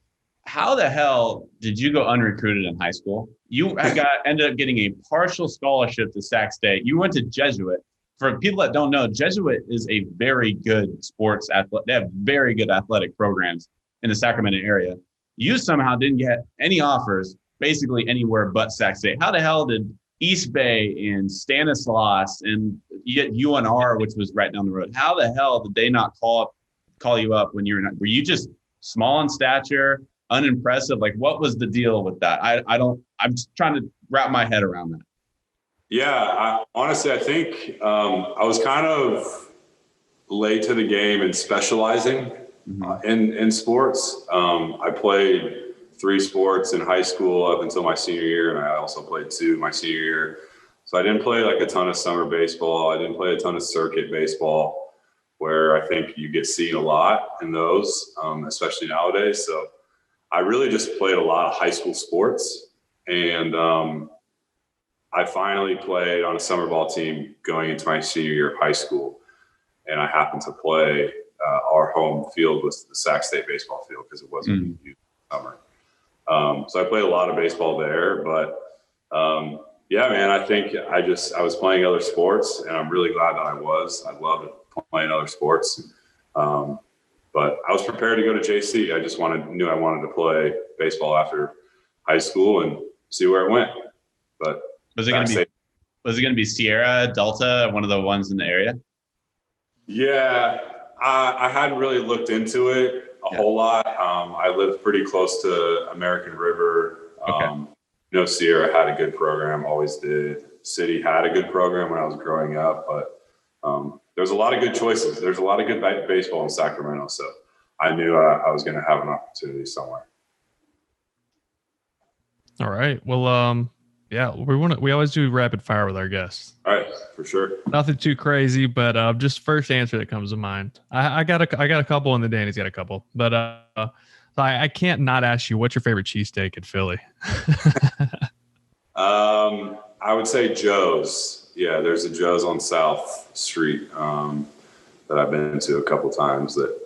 How the hell did you go unrecruited in high school? You ended up getting a partial scholarship to Sac State. You went to Jesuit. For people that don't know, Jesuit is a very good sports athlete. They have very good athletic programs in the Sacramento area. You somehow didn't get any offers basically anywhere but Sac State. How the hell did East Bay and Stanislaus and UNR, which was right down the road, how the hell did they not call you up when were you just small in stature, unimpressive? Like, what was the deal with that? I'm just trying to wrap my head around that. Yeah, honestly, I think I was kind of late to the game in specializing in sports. I played 3 sports in high school up until my senior year, and I also played 2 my senior year. So I didn't play like a ton of summer baseball. I didn't play a ton of circuit baseball, where I think you get seen a lot in those, especially nowadays. So I really just played a lot of high school sports, and I finally played on a summer ball team going into my senior year of high school, and I happened to play our home field was the Sac State baseball field because it wasn't summer. So I played a lot of baseball there, but Yeah, man, I think I was playing other sports, and I'm really glad that I was. I love playing other sports. But I was prepared to go to JC. I just knew I wanted to play baseball after high school and see where it went. But Was it going to be Sierra, Delta, one of the ones in the area? Yeah, I hadn't really looked into it a whole lot. I lived pretty close to American River. Sierra had a good program, always did. City had a good program when I was growing up, but there's a lot of good choices. There's a lot of good baseball in Sacramento, so I knew I was going to have an opportunity somewhere. All right. Well, yeah, we always do rapid fire with our guests. All right, for sure. Nothing too crazy, but just first answer that comes to mind. I got a couple, and then Danny's got a couple, but I can't not ask you, what's your favorite cheesesteak in Philly? I would say Joe's. Yeah, there's a Joe's on South Street that I've been to a couple times. That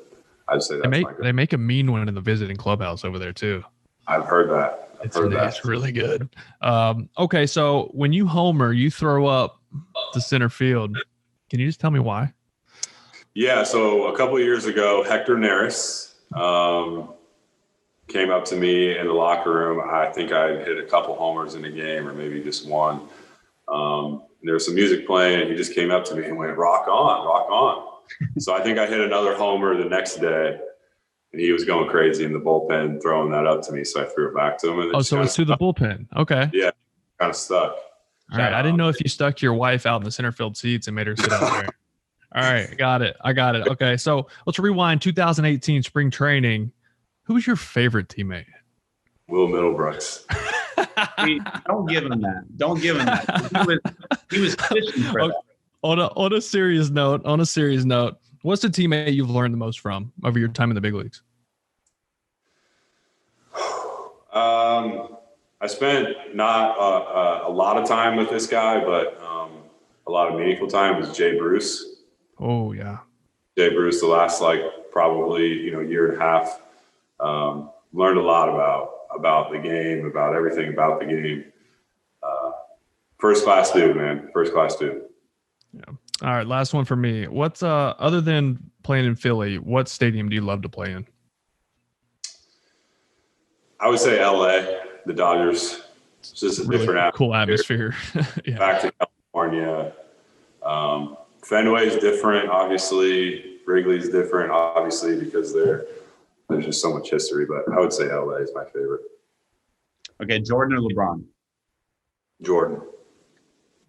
I'd say they make a mean one in the visiting clubhouse over there too. I've heard that. It's really good. Okay, so when you homer, you throw up to center field. Can you just tell me why? Yeah, so a couple of years ago, Hector Neris came up to me in the locker room. I think I hit a couple homers in a game, or maybe just one. There was some music playing, and he just came up to me and went, "Rock on, rock on." So I think I hit another homer the next day, and he was going crazy in the bullpen throwing that up to me. So I threw it back to him. And so it's to the bullpen. Okay. Yeah, kind of stuck. All right. I didn't know if you stuck your wife out in the center field seats and made her sit out there. All right. I got it. Okay. So let's rewind 2018 spring training. Who was your favorite teammate? Will Middlebrooks. Don't give him that. He was fishing for that. On a serious note, what's the teammate you've learned the most from over your time in the big leagues? I spent not a lot of time with this guy, but a lot of meaningful time was Jay Bruce. Oh yeah. Jay Bruce, the last probably year and a half. Learned a lot about the game, about everything about the game. First class dude, man. First class dude. Yeah. All right. Last one for me. What's other than playing in Philly, what stadium do you love to play in? I would say LA, the Dodgers. It's just a really different cool atmosphere. Yeah. Back to California. Fenway is different, obviously. Wrigley's different, obviously, because there's just so much history. But I would say LA is my favorite. Okay, Jordan or LeBron? Jordan.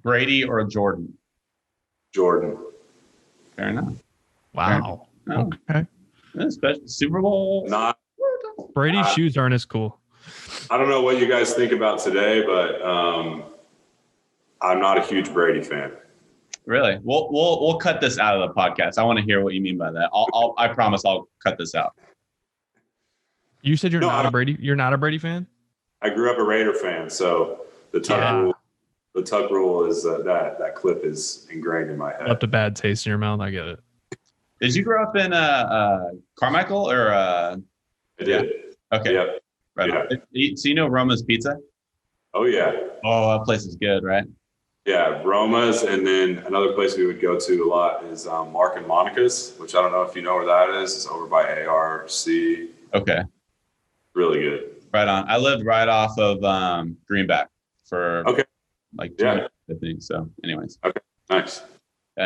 Brady or Jordan? Jordan. Fair enough. Wow. Fair enough. Okay. Especially Super Bowl. Not Brady's shoes aren't as cool. I don't know what you guys think about today, but I'm not a huge Brady fan. Really? We'll cut this out of the podcast. I want to hear what you mean by that. I promise I'll cut this out. You said you're not a Brady fan? I grew up a Raider fan, so the tuck rule is that clip is ingrained in my head. Left a bad taste in your mouth. I get it. Did you grow up in Carmichael or? I did. Yeah. Okay. Yep. Right. Yeah. So you know Roma's Pizza? Oh yeah. Oh, that place is good, right? Yeah, Roma's, and then another place we would go to a lot is Mark and Monica's, which I don't know if you know where that is. It's over by ARC. Okay. Really good. Right on. I lived right off of Greenback for 2 years, I think. So, anyways. Okay. Nice.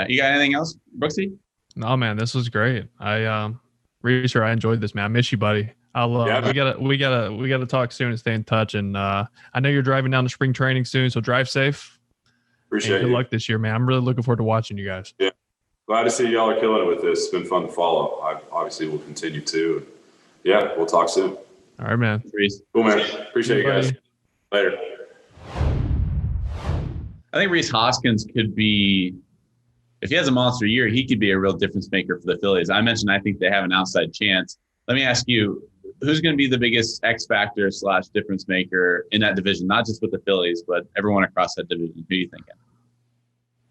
You got anything else, Brooksy? No, man, this was great. Rhys, I enjoyed this, man. I miss you, buddy. We gotta talk soon and stay in touch. And I know you're driving down to spring training soon, so drive safe. Appreciate it. Good luck this year, man. I'm really looking forward to watching you guys. Yeah. Glad to see y'all are killing it with this. It's been fun to follow. I obviously will continue to. Yeah, we'll talk soon. All right, man. Cool, man. Appreciate you guys. Later. I think Rhys Hoskins could be, if he has a monster year, he could be a real difference maker for the Phillies. I mentioned I think they have an outside chance. Let me ask you, who's going to be the biggest X factor / difference maker in that division? Not just with the Phillies, but everyone across that division. Who are you thinking?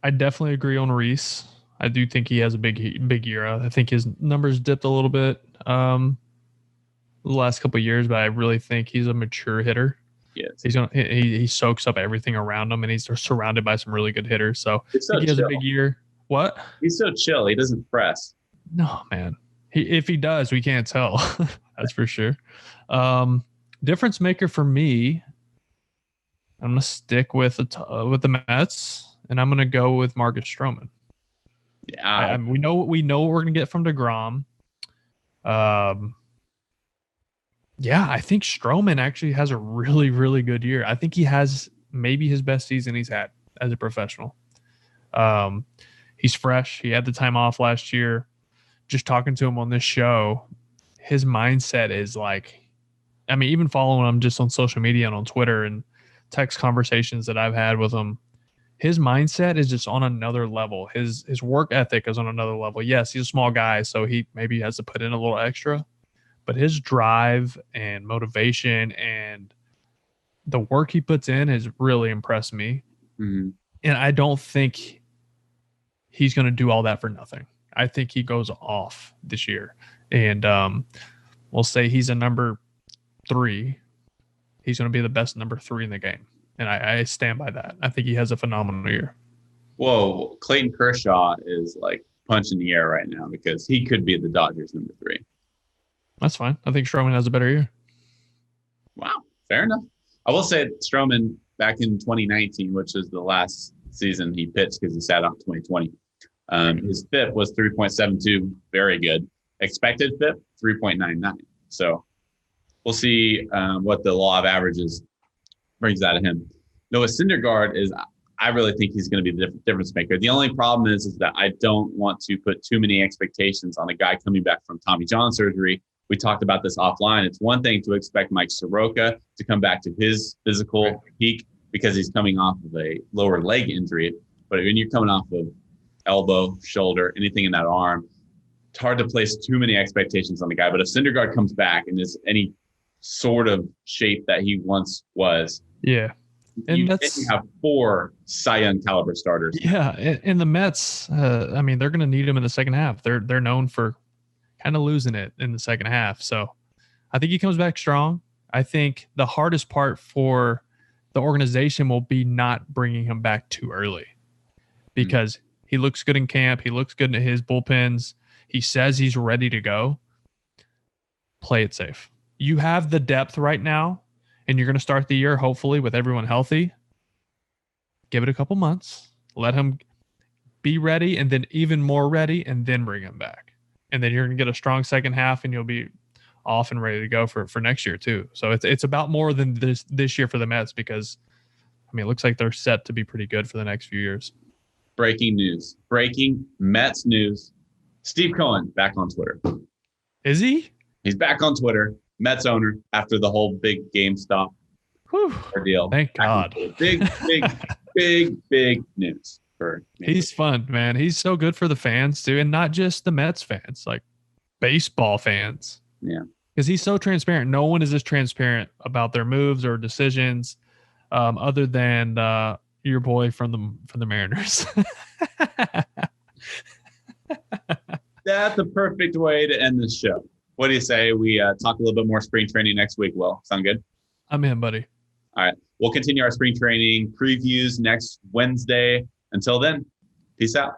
I definitely agree on Rhys. I do think he has a big year. I think his numbers dipped a little bit the last couple of years, but I really think he's a mature hitter. Yes. He soaks up everything around him, and he's surrounded by some really good hitters. So He's so I think he has a chill. big year. What? He's so chill. He doesn't press. No, man. If he does, we can't tell. That's for sure. Difference maker for me, I'm gonna stick with the Mets, and I'm gonna go with Marcus Stroman. Yeah. We know what we're gonna get from DeGrom. Yeah, I think Stroman actually has a really, really good year. I think he has maybe his best season he's had as a professional. He's fresh. He had the time off last year. Just talking to him on this show, his mindset is like, I mean, even following him just on social media and on Twitter and text conversations that I've had with him, his mindset is just on another level. His work ethic is on another level. Yes, he's a small guy, so he maybe has to put in a little extra, but his drive and motivation and the work he puts in has really impressed me. Mm-hmm. And I don't think he's going to do all that for nothing. I think he goes off this year. And we'll say he's a number 3. He's going to be the best number 3 in the game. And I stand by that. I think he has a phenomenal year. Whoa, Clayton Kershaw is like punching the air right now because he could be the Dodgers number 3. That's fine. I think Stroman has a better year. Wow, fair enough. I will say Stroman back in 2019, which is the last season he pitched because he sat out 2020. His FIP was 3.72, very good. Expected FIP 3.99. So we'll see what the law of averages brings out of him. Noah Syndergaard is, I really think he's going to be the difference maker. The only problem is that I don't want to put too many expectations on a guy coming back from Tommy John surgery. We talked about this offline. It's one thing to expect Mike Soroka to come back to his physical peak because he's coming off of a lower leg injury. But when you're coming off of elbow, shoulder, anything in that arm, it's hard to place too many expectations on the guy. But if Syndergaard comes back in this any sort of shape that he once was, yeah, and you that's have 4 Cy Young caliber starters. Yeah, and the Mets, I mean, they're going to need him in the second half. They're known for kind of losing it in the second half. So I think he comes back strong. I think the hardest part for the organization will be not bringing him back too early because he looks good in camp. He looks good in his bullpens. He says he's ready to go. Play it safe. You have the depth right now, and you're going to start the year, hopefully, with everyone healthy. Give it a couple months. Let him be ready, and then even more ready, and then bring him back. And then you're going to get a strong second half, and you'll be off and ready to go for next year, too. So it's about more than this year for the Mets because, I mean, it looks like they're set to be pretty good for the next few years. Breaking news. Breaking Mets news. Steve Cohen back on Twitter. Is he? He's back on Twitter. Mets owner after the whole big GameStop ordeal. Thank God. Big news for me. He's fun, man. He's so good for the fans too, and not just the Mets fans, like baseball fans. Yeah, because he's so transparent. No one is as transparent about their moves or decisions, other than your boy from the Mariners. That's a perfect way to end this show. What do you say we talk a little bit more spring training next week, Will? Sound good? I'm in, buddy. All right. We'll continue our spring training previews next Wednesday. Until then, peace out.